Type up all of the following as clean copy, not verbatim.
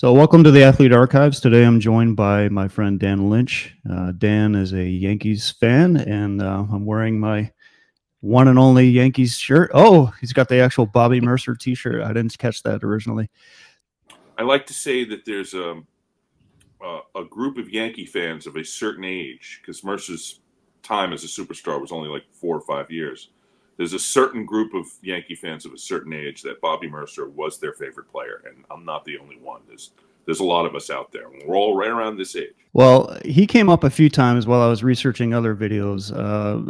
So, welcome to the Athlete Archives. Today, I'm joined by my friend Dan Lynch. Dan is a Yankees fan, and I'm wearing my one and only Yankees shirt. Oh, he's got the actual Bobby Murcer T-shirt. I didn't catch that originally. I like to say that there's a group of Yankee fans of a certain age, because Mercer's time as a superstar was only like 4 or 5 years. There's a certain group of Yankee fans of a certain age that Bobby Murcer was their favorite player, and I'm not the only one. There's a lot of us out there, and we're all right around this age. Well, he came up a few times while I was researching other videos.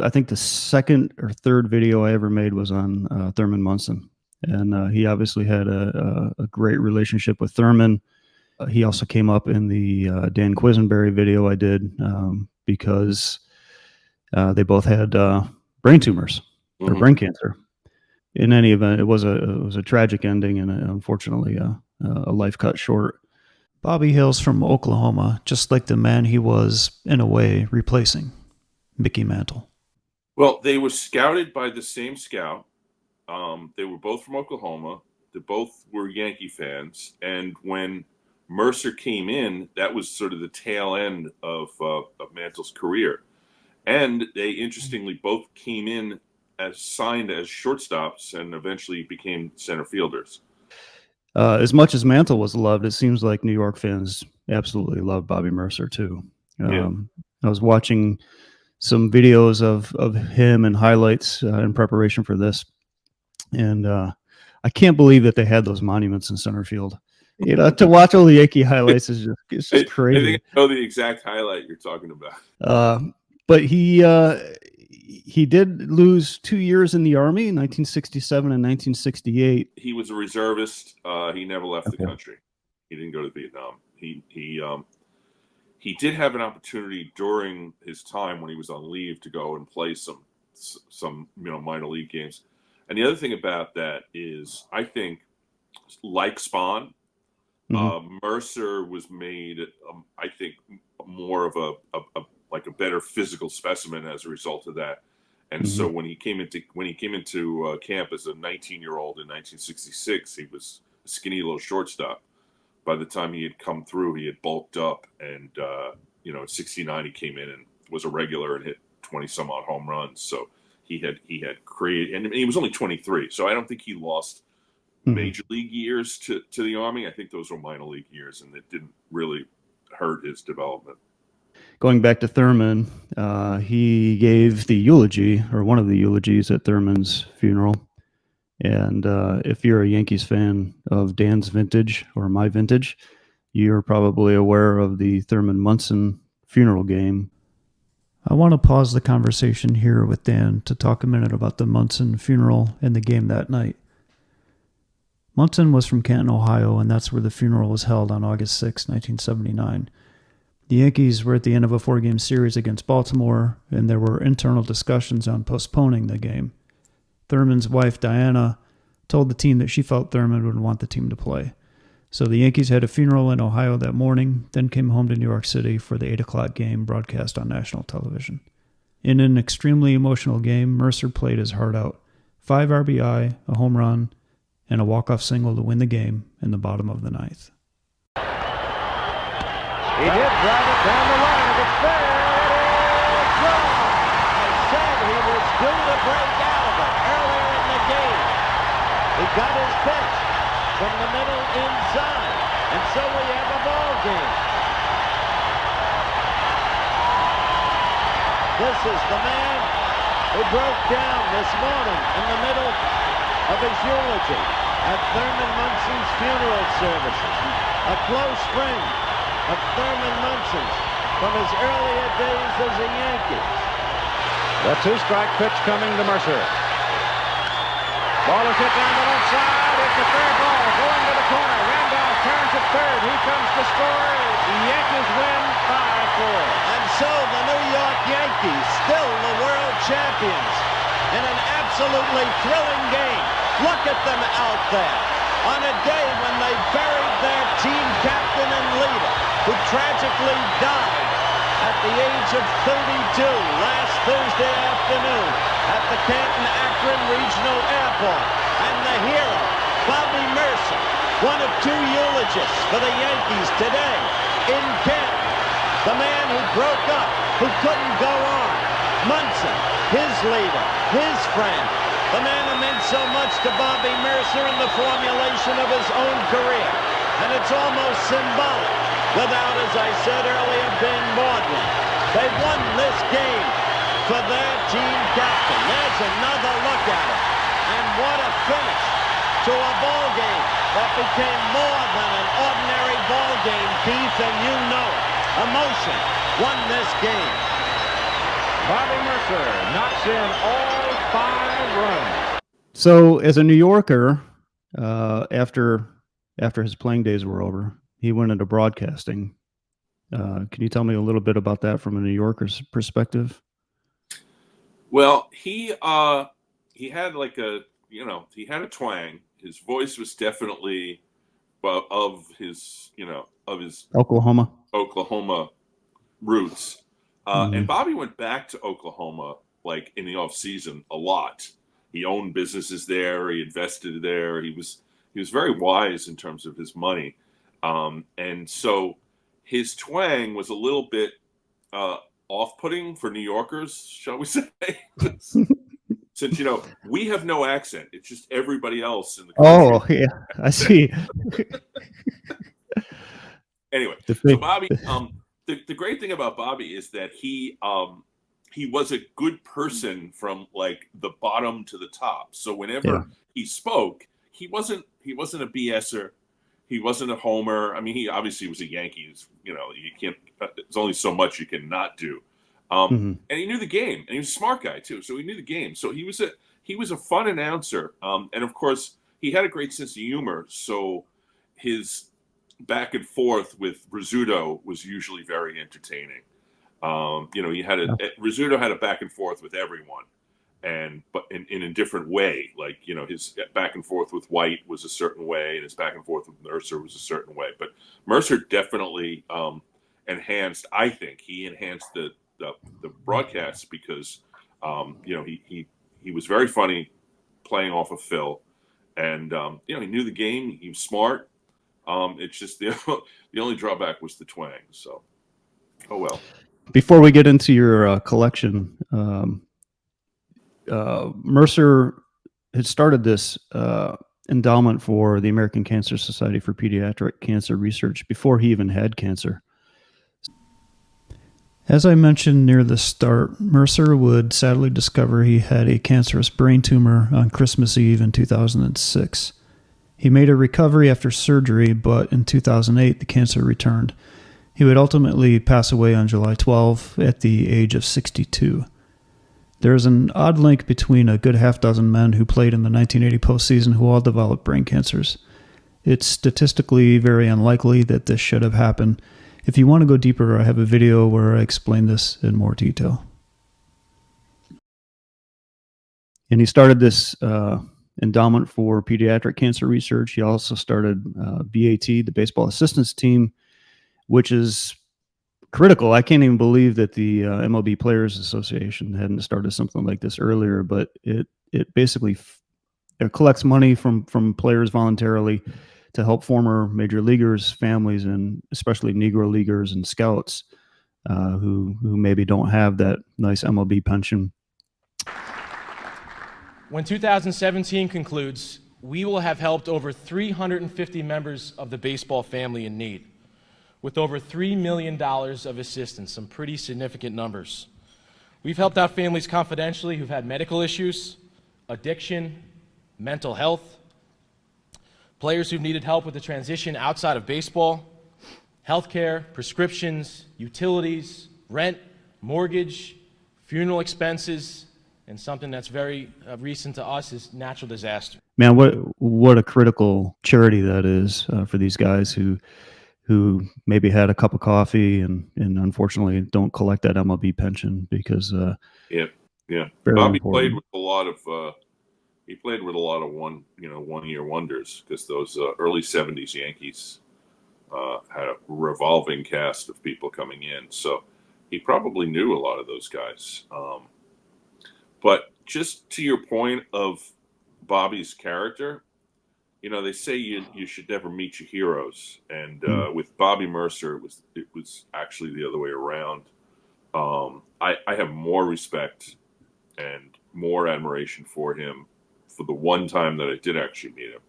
I think the second or third video I ever made was on Thurman Munson, and he obviously had a great relationship with Thurman. He also came up in the Dan Quisenberry video I did because they both had brain tumors or brain cancer. In any event, it was a tragic ending, and unfortunately a life cut short. Bobby hails from Oklahoma, just like the man he was, in a way, replacing, Mickey Mantle. Well, they were scouted by the same scout. They were both from Oklahoma. They both were Yankee fans. And when Murcer came in, that was sort of the tail end of Mantle's career. And they, interestingly, both came in as signed as shortstops and eventually became center fielders. As much as Mantle was loved, it seems like New York fans absolutely love Bobby Murcer too. I was watching some videos of him and highlights in preparation for this, and I can't believe that they had those monuments in center field. You know, to watch all the Yankee highlights is just crazy. I think I know the exact highlight you're talking about. But he did lose 2 years in the Army in 1967 and 1968. He was a reservist. He never left the country. He didn't go to Vietnam. He did have an opportunity during his time when he was on leave to go and play some minor league games. And the other thing about that is, I think, like Spahn, Murcer was made, I think, more of a better physical specimen as a result of that. And so when he came into camp as a 19-year-old in 1966, he was a skinny little shortstop. By the time he had come through, he had bulked up, and in '69 he came in and was a regular and hit 20 some odd home runs. So he had created, and he was only 23. So I don't think he lost major league years to the Army. I think those were minor league years, and it didn't really hurt his development. Going back to Thurman, he gave the eulogy, or one of the eulogies, at Thurman's funeral. And if you're a Yankees fan of Dan's vintage or my vintage, you're probably aware of the Thurman Munson funeral game. I want to pause the conversation here with Dan to talk a minute about the Munson funeral and the game that night. Munson was from Canton, Ohio, and that's where the funeral was held on August 6, 1979. The Yankees were at the end of a 4-game series against Baltimore, and there were internal discussions on postponing the game. Thurman's wife, Diana, told the team that she felt Thurman would want the team to play. So the Yankees had a funeral in Ohio that morning, then came home to New York City for the 8 o'clock game broadcast on national television. In an extremely emotional game, Murcer played his heart out. 5 RBI, a home run, and a walk-off single to win the game in the bottom of the ninth. He did drive it down the line, and it's there. It is gone. I said he was due to break out of it earlier in the game. He got his pitch from the middle inside, and so we have a ball game. This is the man who broke down this morning in the middle of his eulogy at Thurman Munson's funeral services. A close friend of Thurman Munson's from his earlier days as a Yankee. The 2-strike pitch coming to Murcer. Ball is hit down the left side. It's a fair ball going to the corner. Randolph turns at third. He comes to score. The Yankees win 5-4. And so the New York Yankees, still the world champions, in an absolutely thrilling game. Look at them out there on a day when they buried their team captain and leader, who tragically died at the age of 32 last Thursday afternoon at the Canton-Akron Regional Airport. And the hero, Bobby Murcer, one of two eulogists for the Yankees today in Kent. The man who broke up, who couldn't go on. Murcer, his leader, his friend. The man who meant so much to Bobby Murcer in the formulation of his own career. And it's almost symbolic, without, as I said earlier, being maudlin. They won this game for their team captain. There's another look at it. And what a finish to a ball game that became more than an ordinary ball game, Keith, and you know it. Emotion won this game. Bobby Murcer knocks in all 5 runs. So, as a New Yorker, after his playing days were over, he went into broadcasting. Can you tell me a little bit about that from a New Yorker's perspective? Well, he had like he had a twang. His voice was definitely of his Oklahoma roots. And Bobby went back to Oklahoma like in the off season a lot. He owned businesses there. He invested there. He was very wise in terms of his money. And so his twang was a little bit off-putting for New Yorkers, shall we say? Since, we have no accent. It's just everybody else in the country. Oh, yeah, I see. Anyway, so Bobby, the great thing about Bobby is that he was a good person from like the bottom to the top. So whenever he spoke, he wasn't a BSer. He wasn't a homer. I mean, he obviously was a Yankee. You can't. There's only so much you can not do. And he knew the game, and he was a smart guy too. So he knew the game. So he was a fun announcer. And of course, he had a great sense of humor. So his back and forth with Rizzuto was usually very entertaining. Rizzuto had a back and forth with everyone, but in a different way. Like, his back and forth with White was a certain way, and his back and forth with Murcer was a certain way. But Murcer definitely enhanced. I think he enhanced the broadcast because he was very funny playing off of Phil, and he knew the game. He was smart. It's just the only drawback was the twang. So, oh well. Before we get into your collection, Murcer had started this endowment for the American Cancer Society for Pediatric Cancer Research before he even had cancer. As I mentioned near the start, Murcer would sadly discover he had a cancerous brain tumor on Christmas Eve in 2006. He made a recovery after surgery, but in 2008, the cancer returned. He would ultimately pass away on July 12 at the age of 62. There is an odd link between a good half dozen men who played in the 1980 postseason who all developed brain cancers. It's statistically very unlikely that this should have happened. If you want to go deeper, I have a video where I explain this in more detail. And he started this endowment for pediatric cancer research. He also started BAT, the Baseball Assistance Team, which is critical. I can't even believe that the MLB Players Association hadn't started something like this earlier, but it basically collects money from players voluntarily to help former major leaguers, families, and especially Negro leaguers and scouts who maybe don't have that nice MLB pension. When 2017 concludes, we will have helped over 350 members of the baseball family in need, with over $3 million of assistance, some pretty significant numbers. We've helped out families confidentially who've had medical issues, addiction, mental health, players who've needed help with the transition outside of baseball, healthcare, prescriptions, utilities, rent, mortgage, funeral expenses, and something that's very recent to us is natural disaster. Man, what a critical charity that is for these guys who maybe had a cup of coffee and unfortunately don't collect that MLB pension because yeah. important. Bobby played with a lot of he played with a lot of one-year wonders because those early 70s Yankees had a revolving cast of people coming in, so he probably knew a lot of those guys. But just to your point of Bobby's character, they say you should never meet your heroes, and with Bobby Murcer, it was actually the other way around. I have more respect and more admiration for him for the one time that I did actually meet him.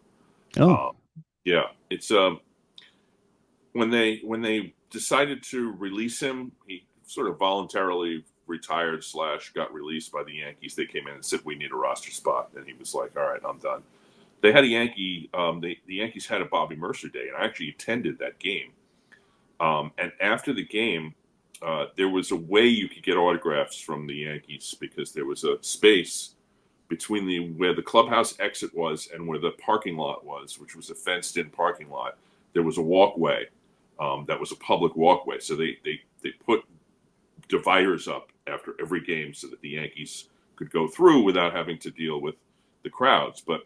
Oh, Yeah, it's when they decided to release him, he sort of voluntarily retired / got released by the Yankees. They came in and said, "We need a roster spot," and he was like, "All right, I'm done." They had a Yankee. The Yankees had a Bobby Murcer Day, and I actually attended that game. And after the game, there was a way you could get autographs from the Yankees because there was a space between where the clubhouse exit was and where the parking lot was, which was a fenced-in parking lot. There was a walkway that was a public walkway. So they put dividers up after every game so that the Yankees could go through without having to deal with the crowds. But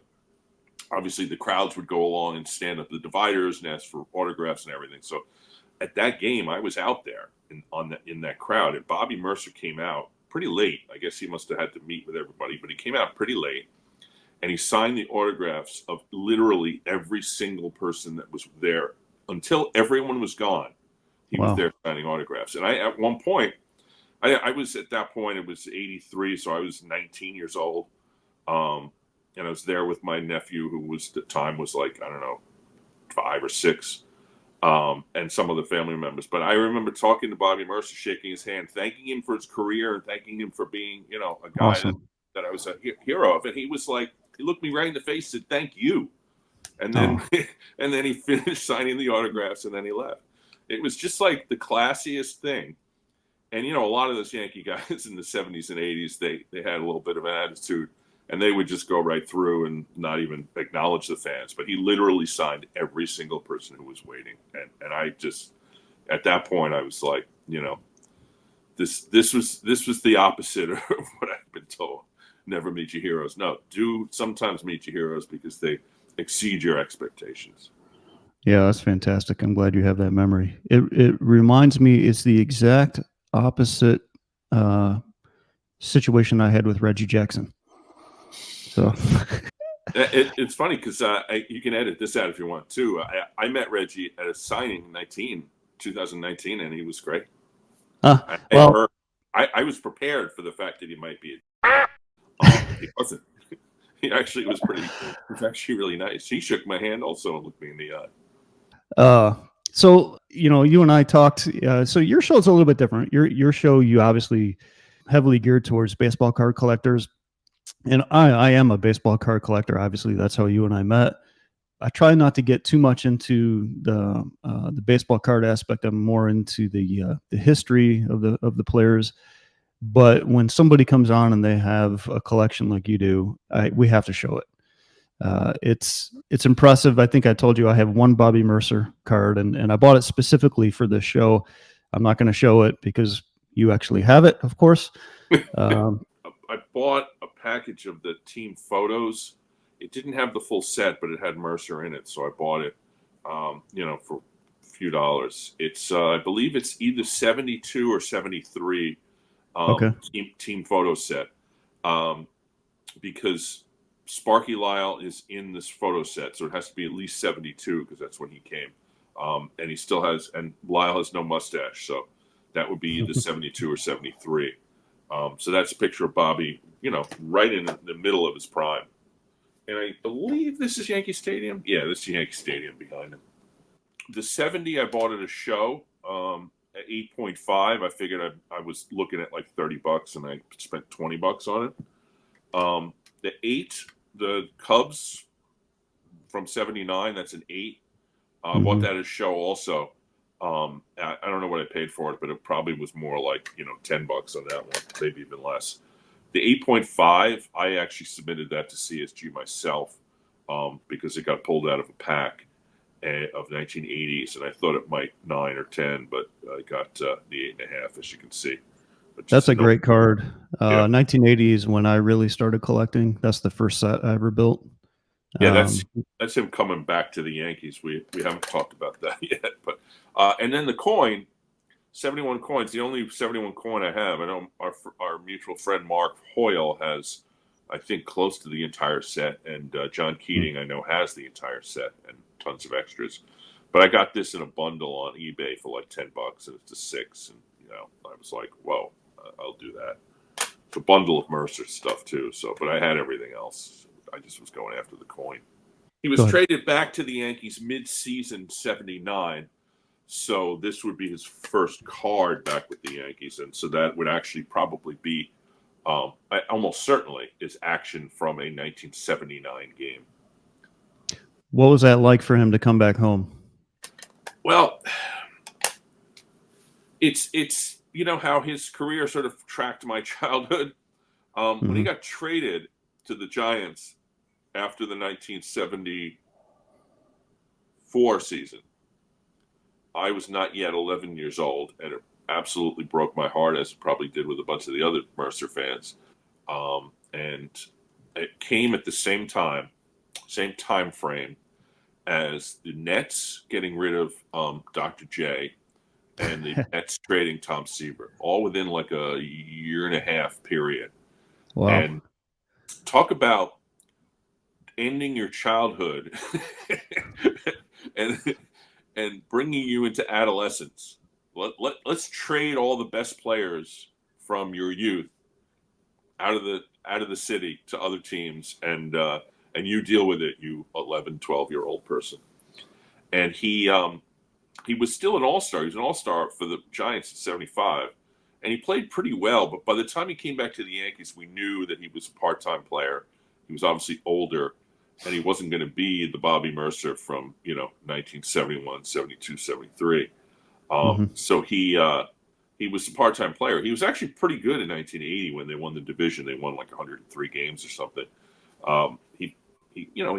obviously the crowds would go along and stand at the dividers and ask for autographs and everything. So at that game, I was out there in that crowd, and Bobby Murcer came out pretty late. I guess he must have had to meet with everybody, but he came out pretty late, and he signed the autographs of literally every single person that was there until everyone was gone. He was there signing autographs. And at one point, I was at that point, it was 83, so I was 19 years old. And I was there with my nephew, who was at the time was like, I don't know, 5 or 6. And some of the family members. But I remember talking to Bobby Murcer, shaking his hand, thanking him for his career and thanking him for being, a guy that I was a hero of. And he was like, he looked me right in the face and said, "Thank you." And then, and then he finished signing the autographs and then he left. It was just like the classiest thing. And, a lot of those Yankee guys in the 70s and 80s, they had a little bit of an attitude. And they would just go right through and not even acknowledge the fans. But he literally signed every single person who was waiting. And I just, at that point, I was like, this was the opposite of what I've been told. Never meet your heroes. No, do sometimes meet your heroes because they exceed your expectations. Yeah, that's fantastic. I'm glad you have that memory. It reminds me, it's the exact opposite situation I had with Reggie Jackson. So it's funny because you can edit this out if you want to. I met Reggie at a signing in 2019, and he was great. I was prepared for the fact that he might be. He wasn't. He actually was actually really nice. He shook my hand also and looked me in the eye. So you and I talked. So your show is a little bit different. Your show, you obviously heavily geared towards baseball card collectors. And I am a baseball card collector. Obviously, that's how you and I met. I try not to get too much into the baseball card aspect. I'm more into the history of the players. But when somebody comes on and they have a collection like you do, we have to show it. It's impressive. I think I told you I have one Bobby Murcer card, and I bought it specifically for this show. I'm not going to show it because you actually have it, of course. I bought a package of the team photos. It didn't have the full set, but it had Murcer in it, so I bought it, for a few dollars. It's, I believe it's either 72 or 73 team photo set, because Sparky Lyle is in this photo set, so it has to be at least 72 because that's when he came. And he still has, and Lyle has no mustache, so that would be either 72 or 73. So that's a picture of Bobby, right in the middle of his prime. And I believe this is Yankee Stadium. Yeah, this is Yankee Stadium behind him. The 70 I bought at a show at 8.5. I figured I was looking at like $30 and I spent $20 on it. The 8, the Cubs from 79, that's an 8. I bought that at a show also. I don't know what I paid for it, but it probably was more like, $10 on that one, maybe even less. The 8.5, I actually submitted that to CSG myself because it got pulled out of a pack of 1980s, and I thought it might 9 or 10, but I got the 8.5, as you can see. That's a great card. 1980s when I really started collecting. That's the first set I ever built. Yeah, that's him coming back to the Yankees. We haven't talked about that yet, but and then the coin, 71 coins. The only 71 coin I have. I know our mutual friend Mark Hoyle has I think, close to the entire set. And John Keating, I know, has the entire set and tons of extras. But I got this in a bundle on eBay for like $10, and it's a 6. And, I was like, whoa, I'll do that. It's a bundle of Murcer stuff, too. But I had everything else. I just was going after the coin. He was traded back to the Yankees mid-season 79. So this would be his first card back with the Yankees. And so that would actually probably be, almost certainly, is action from a 1979 game. What was that like for him to come back home? Well, it's how his career sort of tracked my childhood. When he got traded to the Giants after the 1974 season, I was not yet 11 years old, and it absolutely broke my heart, as it probably did with a bunch of the other Murcer fans. And it came at the same time frame as the Nets getting rid of Dr. J and the Nets trading Tom Seaver, all within like a year and a half period. Wow. And talk about ending your childhood and bringing you into adolescence. Let's trade all the best players from your youth out of the city to other teams, and you deal with it, you 11, 12-year-old person. And he was still an all-star. He was an all-star for the Giants in 75, and he played pretty well. But by the time he came back to the Yankees, we knew that he was a part-time player. He was obviously older, and he wasn't going to be the Bobby Murcer from 1971, 72, 73. So he was a part-time player. He was actually pretty good in 1980 when they won the division. They won like 103 games or something. He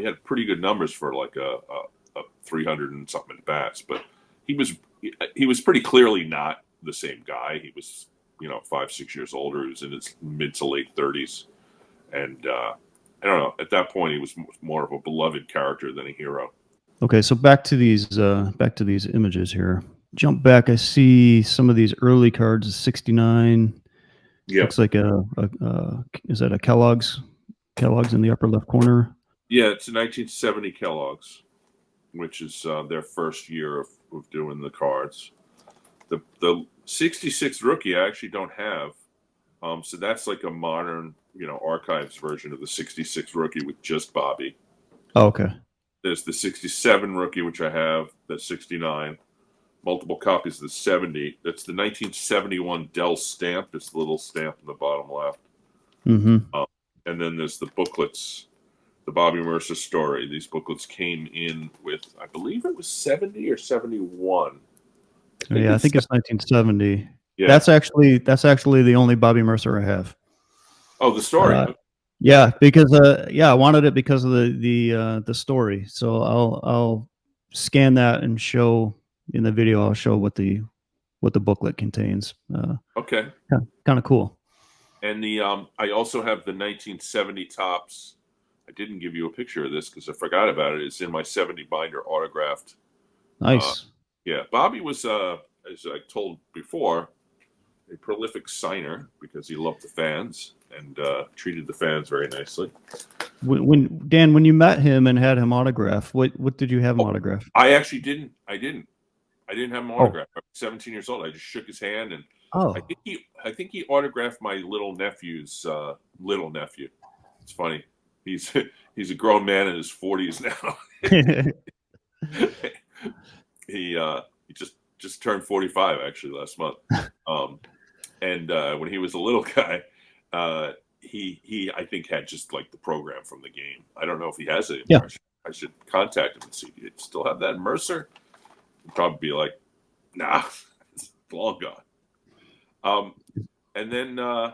had pretty good numbers for like a 300 and something at bats, but he was pretty clearly not the same guy. He was 5-6 years older. He was in his mid to late 30s, and I don't know. At that point, he was more of a beloved character than a hero. Okay, so back to these images here. Jump back. I see some of these early cards. 69. Yeah, looks like is that a Kellogg's? Kellogg's in the upper left corner. Yeah, it's a 1970 Kellogg's, which is their first year of doing the cards. The 66 rookie I actually don't have. So that's like a modern, archives version of the 66 rookie with just Bobby. Oh, okay. There's the 67 rookie, which I have. That's 69. Multiple copies of the 70. That's the 1971 Dell stamp. It's the little stamp in the bottom left. And then there's the booklets, the Bobby Murcer story. These booklets came in with, I believe it was 70 or 71. I think it's 1970. Yeah. That's actually the only Bobby Murcer I have. Oh, the story. Yeah, because I wanted it because of the story. So I'll scan that and show in the video. I'll show what the booklet contains. Okay. Kind of cool. And I also have the 1970 Topps. I didn't give you a picture of this because I forgot about it. It's in my 70 binder, autographed. Nice. Yeah, Bobby was, as I told before, a prolific signer because he loved the fans and treated the fans very nicely. When you met him and had him autograph, what did you have him autograph? I actually didn't. I didn't have him autograph. I was 17 years old. I just shook his hand, and I think he autographed my little nephew's little nephew. It's funny. He's a grown man in his 40s now. He just turned 45 actually last month. And when he was a little guy, he I think had just like the program from the game. I don't know if he has it anymore. Yeah. I should contact him and see if he still have that in Murcer. He'd probably be like, nah, it's long gone. And then I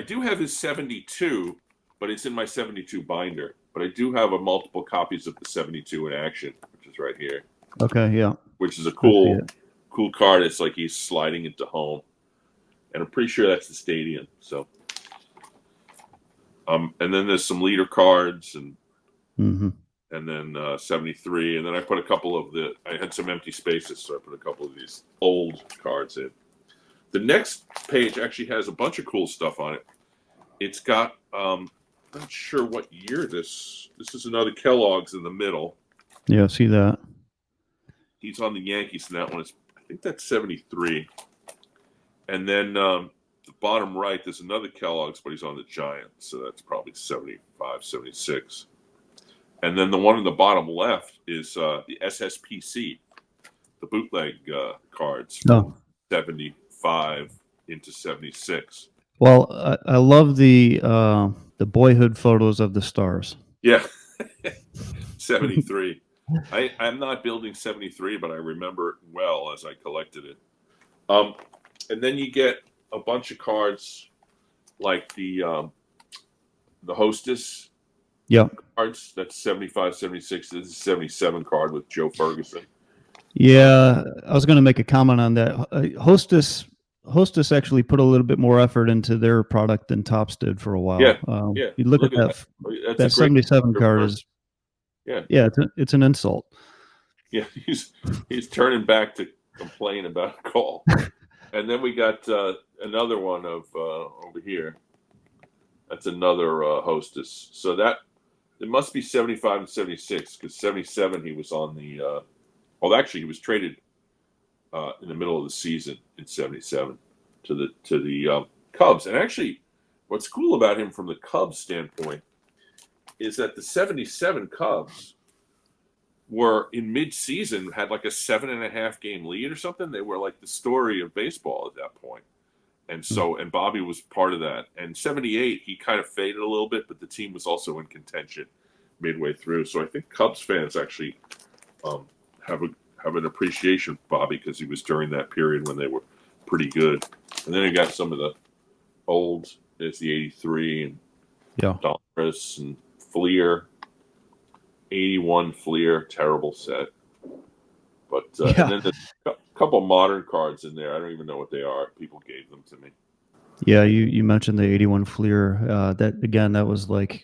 do have his 72, but it's in my 72 binder. But I do have multiple copies of the 72 in action, which is right here. Okay, yeah. Which is a cool card. It's like he's sliding into home. And I'm pretty sure that's the stadium. So, and then there's some leader cards and then 73. And then I put a couple of I had some empty spaces, so I put a couple of these old cards in. The next page actually has a bunch of cool stuff on it. It's got not sure what year this is. Another Kellogg's in the middle. Yeah, see that. He's on the Yankees, and that one is, I think that's 73. And then the bottom right, there's another Kellogg's, but he's on the Giants, so that's probably 75, 76. And then the one in the bottom left is the SSPC, the bootleg cards from 75 into 76. Well, I love the boyhood photos of the stars. Yeah, 73. I'm not building 73, but I remember it well as I collected it. And then you get a bunch of cards like the Hostess cards. That's 75, 76. This is 77 card with Joe Ferguson. Yeah, I was going to make a comment on that. Hostess actually put a little bit more effort into their product than Topps did for a while. Yeah, You look at that. That 77 card is. Yeah, it's an insult. Yeah, he's turning back to complain about a call. And then we got another one of over here. That's another Hostess. So that it must be 75 and 76 because 77 he was on the. Actually, he was traded in the middle of the season in 77 to the Cubs. And actually, what's cool about him from the Cubs standpoint is that the 77 Cubs were in mid-season, had like a 7.5 game lead or something. They were like the story of baseball at that point. And so, and Bobby was part of that. And 78, he kind of faded a little bit, but the team was also in contention midway through. So I think Cubs fans actually have an appreciation for Bobby because he was during that period when they were pretty good. And then you got some of the old, there's the 83 and Donruss and Fleer. 81 Fleer, terrible set. But and then there's a couple modern cards in there. I don't even know what they are. People gave them to me. Yeah, you mentioned the 81 Fleer. That was like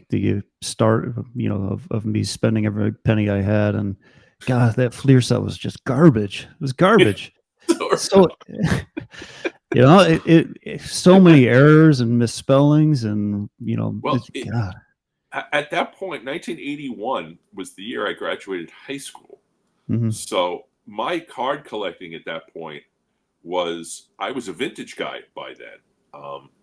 the start, of me spending every penny I had. And God, that Fleer set was just garbage. It was garbage. So it so many errors and misspellings, and God. At that point, 1981 was the year I graduated high school. Mm-hmm. So my card collecting at that point I was a vintage guy by then.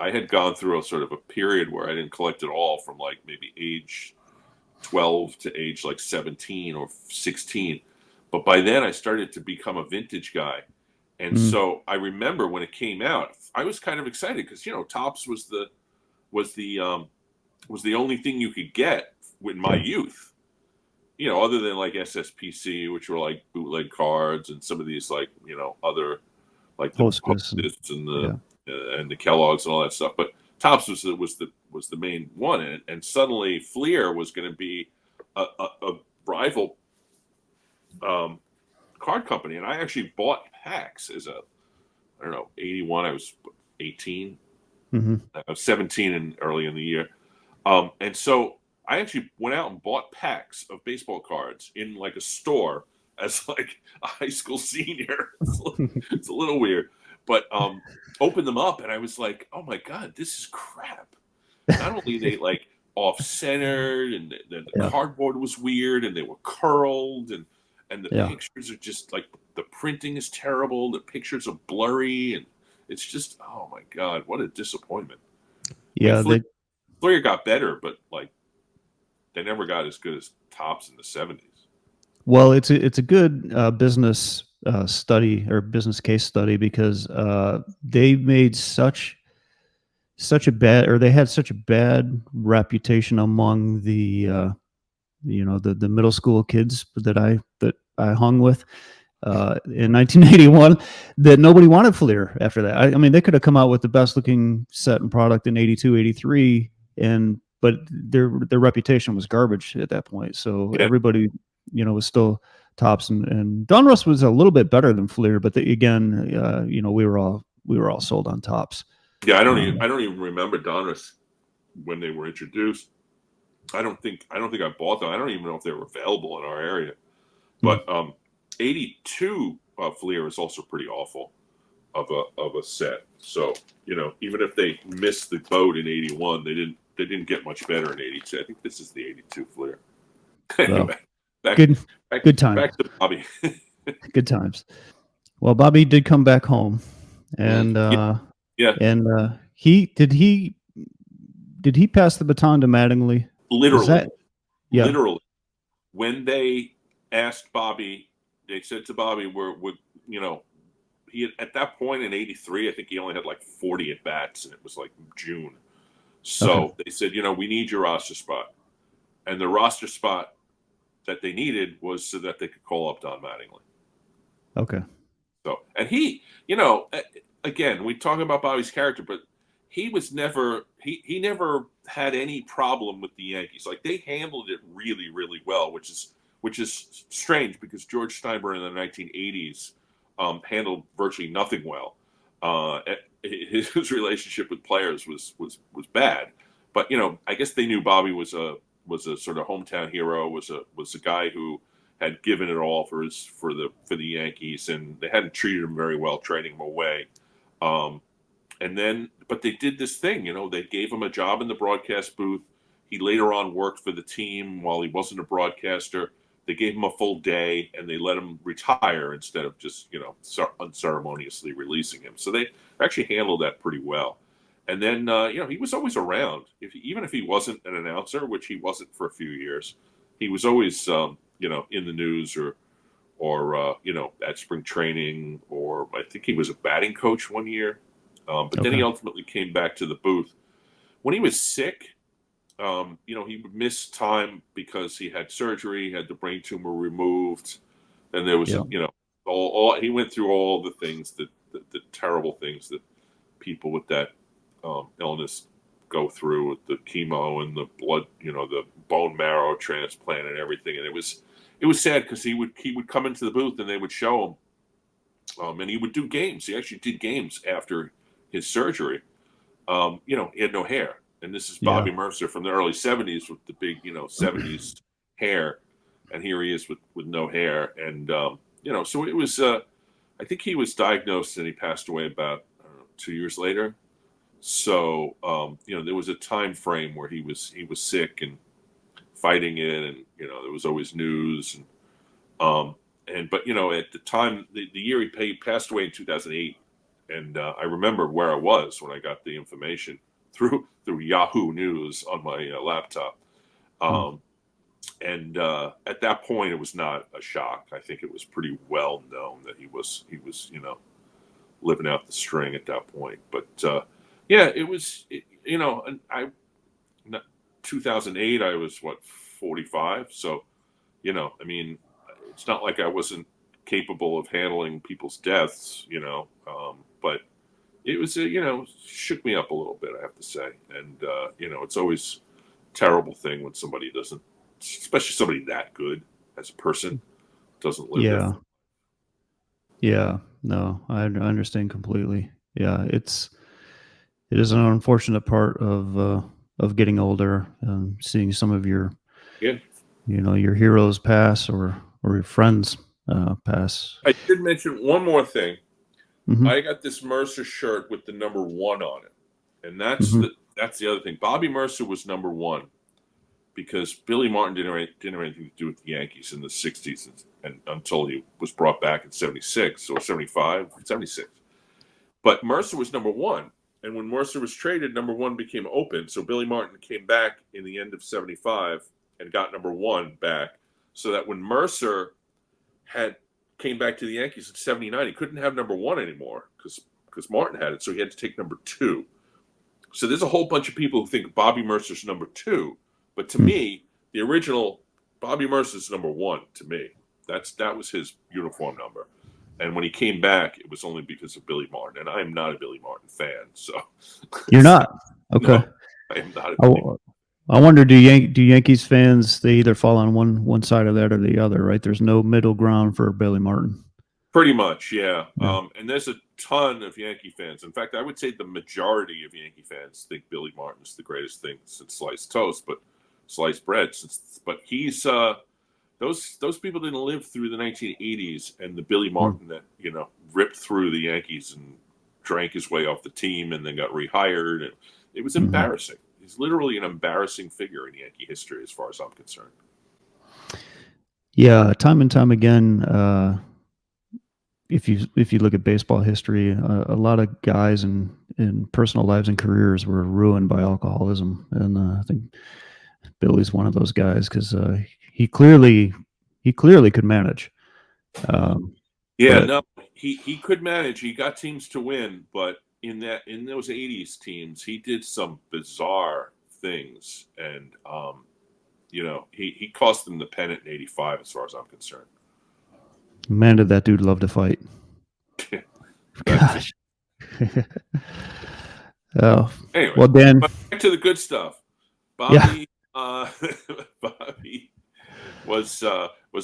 I had gone through a sort of a period where I didn't collect at all from like maybe age 12 to age like 17 or 16. But by then I started to become a vintage guy. And so I remember when it came out, I was kind of excited because, Topps was the only thing you could get in my youth, other than like SSPC, which were like bootleg cards, and some of these like other like the Hostess and the Kellogg's and all that stuff. But Topps was the main one, and suddenly Fleer was going to be a rival card company, and I actually bought packs as 81. I was 18. Mm-hmm. I was 17 and early in the year. And so I actually went out and bought packs of baseball cards in like a store as like a high school senior. It's a little weird, but opened them up and I was like, oh my God, this is crap. Not only they like off-centered and the cardboard was weird and they were curled and the pictures are just like the printing is terrible. The pictures are blurry and it's just, oh my God, what a disappointment. Yeah. Fleer got better, but like they never got as good as Topps in the 70s. Well, it's a good business study or business case study because they made they had such a bad reputation among the the middle school kids that I hung with in 1981 that nobody wanted Fleer after that. I mean, they could have come out with the best looking set and product in 82, 83. But their reputation was garbage at that point. So everybody, was still Topps and Donruss was a little bit better than Fleer, but we were all sold on Topps. Yeah, I don't even remember Donruss when they were introduced. I don't think I bought them. I don't even know if they were available in our area. But 82 Fleer is also pretty awful of a set. So, even if they missed the boat in '81, they didn't get much better in '82. I think this is the '82 Flair. Well, Anyway, back good times. back to Bobby. Good times. Well, Bobby did come back home, and Yeah. and he pass the baton to Mattingly? Literally. Yeah. Literally. When they asked Bobby, they said to Bobby, we're he had, at that point in '83, I think he only had like 40 at bats, and it was like June. So they said, we need your roster spot, and the roster spot that they needed was so that they could call up Don Mattingly. Okay. So, and he, again, we talk about Bobby's character, but he was never he never had any problem with the Yankees. Like, they handled it really, really well, which is strange because George Steinbrenner in the 1980s handled virtually nothing well. His relationship with players was bad, but I guess they knew Bobby was a sort of hometown hero, was a guy who had given it all for the Yankees, and they hadn't treated him very well, trading him away. But they did this thing, they gave him a job in the broadcast booth. He later on worked for the team while he wasn't a broadcaster. They gave him a full day, and they let him retire instead of just, unceremoniously releasing him. So they actually handled that pretty well. And then, he was always around. Even if he wasn't an announcer, which he wasn't for a few years, he was always, in the news or at spring training, or I think he was a batting coach one year. But then he ultimately came back to the booth. When he was sick, he would miss time because he had surgery, he had the brain tumor removed. And there was, he went through all the things the terrible things that people with that illness go through, with the chemo and the blood, the bone marrow transplant and everything. And it was sad because he would come into the booth and they would show him, and he would do games. He actually did games after his surgery. He had no hair. And this is Bobby Murcer from the early 70s with the big, 70s hair. And here he is with no hair. And, so it was, I think he was diagnosed and he passed away about 2 years later. So, there was a time frame where he was sick and fighting it. And, there was always news. But, at the time, the year he passed away in 2008. And I remember where I was when I got the information through Yahoo News on my laptop. And at that point, it was not a shock. I think it was pretty well known that he was living out the string at that point. But it was, and 2008, I was 45. So, it's not like I wasn't capable of handling people's deaths, but it was, shook me up a little bit, I have to say. And, it's always a terrible thing when somebody doesn't, especially somebody that good as a person, doesn't live. Yeah. Yeah. No, I understand completely. Yeah. It is an unfortunate part of getting older and seeing some of your, your heroes pass or your friends pass. I did mention one more thing. Mm-hmm. I got this Murcer shirt with the number 1 on it, and that's the other thing. Bobby Murcer was number 1 because Billy Martin didn't have anything to do with the Yankees in the 60s and until he was brought back in 76 or 75, 76. But Murcer was number 1, and when Murcer was traded, number 1 became open. So Billy Martin came back in the end of 75 and got number 1 back, so that when Murcer came back to the Yankees in 79, he couldn't have number 1 anymore because Martin had it, so he had to take number 2. So there's a whole bunch of people who think Bobby Murcer's number 2, but to me, the original Bobby Murcer's number 1 to me. That was his uniform number. And when he came back, it was only because of Billy Martin, and I'm not a Billy Martin fan. So you're not? Okay. No, I am not a Billy Martin. I wonder, do Yankees fans, they either fall on one side of that or the other, right? There's no middle ground for Billy Martin. Pretty much, yeah. And there's a ton of Yankee fans. In fact, I would say the majority of Yankee fans think Billy Martin is the greatest thing since sliced toast, but sliced bread. But he's those people didn't live through the 1980s and the Billy Martin that ripped through the Yankees and drank his way off the team and then got rehired. And it was embarrassing. He's literally an embarrassing figure in Yankee history, as far as I'm concerned. Yeah, time and time again, if you look at baseball history, a lot of guys in personal lives and careers were ruined by alcoholism, and I think Billy's one of those guys because he clearly could manage. No, he could manage. He got teams to win, but in those '80s teams, he did some bizarre things, and he cost them the pennant in '85, as far as I'm concerned. Man, did that dude love to fight. Gosh. Oh, anyway, well, Dan, back to the good stuff. Bobby, Bobby was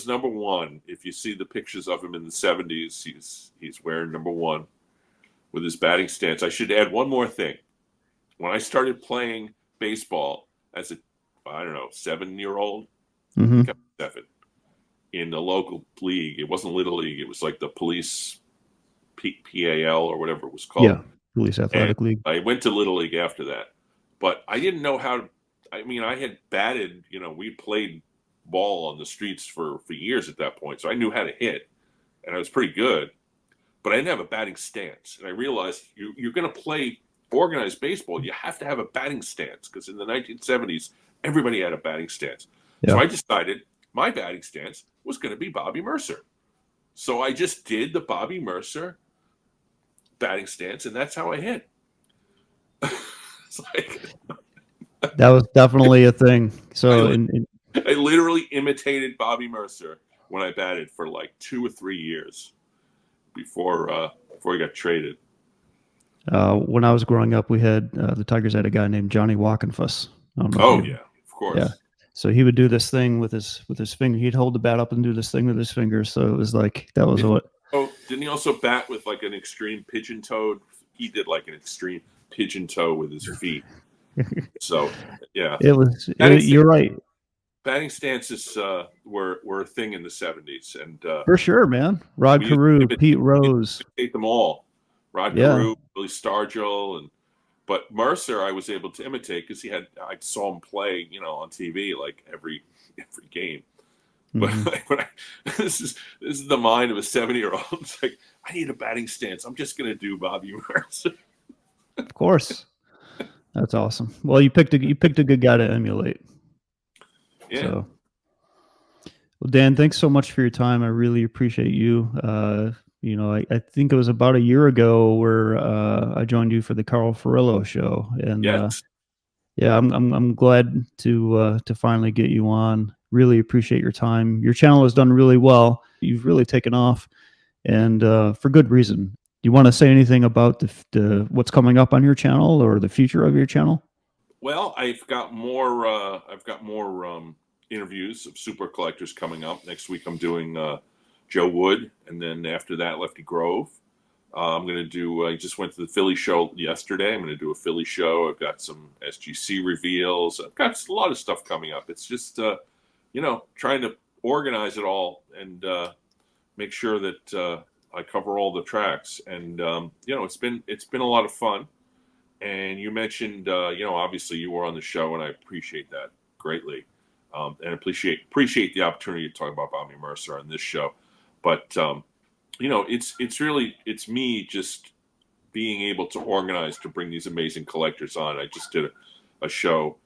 number one. If you see the pictures of him in the '70s, he's wearing number one with his batting stance. I should add one more thing. When I started playing baseball as a 7-year-old, 7, in the local league, it wasn't Little League. It was like the police PAL or whatever it was called. Yeah, Police Athletic League. I went to Little League after that, but I didn't know how to. I mean, I had batted. We played ball on the streets for years at that point, so I knew how to hit, and I was pretty good. But I didn't have a batting stance, and I realized you're going to play organized baseball. You have to have a batting stance because in the 1970s, everybody had a batting stance. Yeah. So I decided my batting stance was going to be Bobby Murcer. So I just did the Bobby Murcer batting stance, and that's how I hit. It's like that was definitely a thing. So I literally imitated Bobby Murcer when I batted for like 2 or 3 years before he got traded. When I was growing up, we had the Tigers had a guy named Johnny Walkenfuss. Yeah, of course. Yeah. So he would do this thing with his finger. He'd hold the bat up and do this thing with his fingers. So it was like that was what. Oh, didn't he also bat with like an extreme pigeon toe? He did like an extreme pigeon toe with his feet. So yeah, it was. You're right. Batting stances were a thing in the '70s, and for sure, man. Rod Carew, Pete Rose, imitate them all. Rod Carew, Billy Stargell, but Murcer, I was able to imitate because I saw him play, on TV like every game. But this is the mind of a 7-year-old. It's like, I need a batting stance. I'm just gonna do Bobby Murcer. Of course, that's awesome. Well, you picked a good guy to emulate. Yeah. So, well, Dan, thanks so much for your time. I really appreciate you. I think it was about a year ago where I joined you for the Carl Furillo show, and yes. I'm glad to finally get you on. Really appreciate your time. Your channel has done really well. You've really taken off, and for good reason. Do you want to say anything about the what's coming up on your channel or the future of your channel? Well, I've got more interviews of super collectors coming up. Next week I'm doing Joe Wood, and then after that Lefty Grove. I'm going to do, I just went to the Philly show yesterday. I'm going to do a Philly show. I've got some SGC reveals. I've got a lot of stuff coming up. It's just, trying to organize it all and make sure that I cover all the tracks. And, it's been a lot of fun. And you mentioned, obviously you were on the show, and I appreciate that greatly. And appreciate the opportunity to talk about Bobby Murcer on this show. But, it's me just being able to organize to bring these amazing collectors on. I just did a show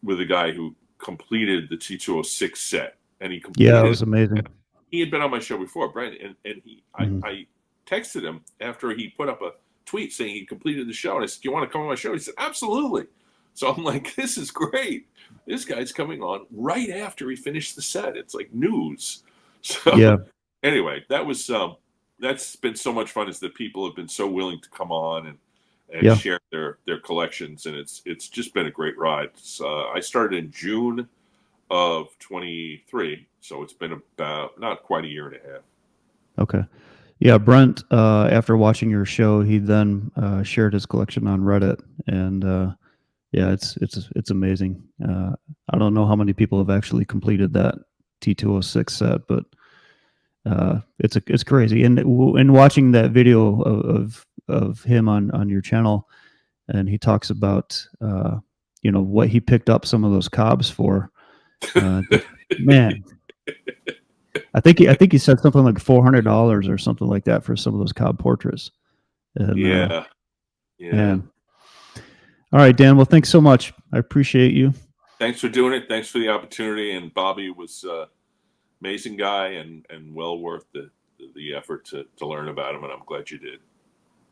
with a guy who completed the T206 set, and he completed. Yeah, it was amazing. He had been on my show before, Brandon, and I texted him after he put up a tweet saying he completed the show, and I said, "Do you want to come on my show?" He said, "Absolutely." So I'm like, "This is great. This guy's coming on right after he finished the set. It's like news." So yeah. Anyway, that's been so much fun, is that people have been so willing to come on and share their collections, and it's just been a great ride. I started in June of 23, so it's been about not quite a year and a half. Okay. Yeah, Brent, after watching your show, he then shared his collection on Reddit, and it's amazing. I don't know how many people have actually completed that T206 set, but it's crazy. And watching that video of of him on your channel, and he talks about what he picked up some of those cobs for. Man, I think he said something like $400 or something like that for some of those cob portraits. And, yeah. Man. All right, Dan. Well, thanks so much. I appreciate you. Thanks for doing it. Thanks for the opportunity. And Bobby was amazing guy and well worth the effort to learn about him. And I'm glad you did.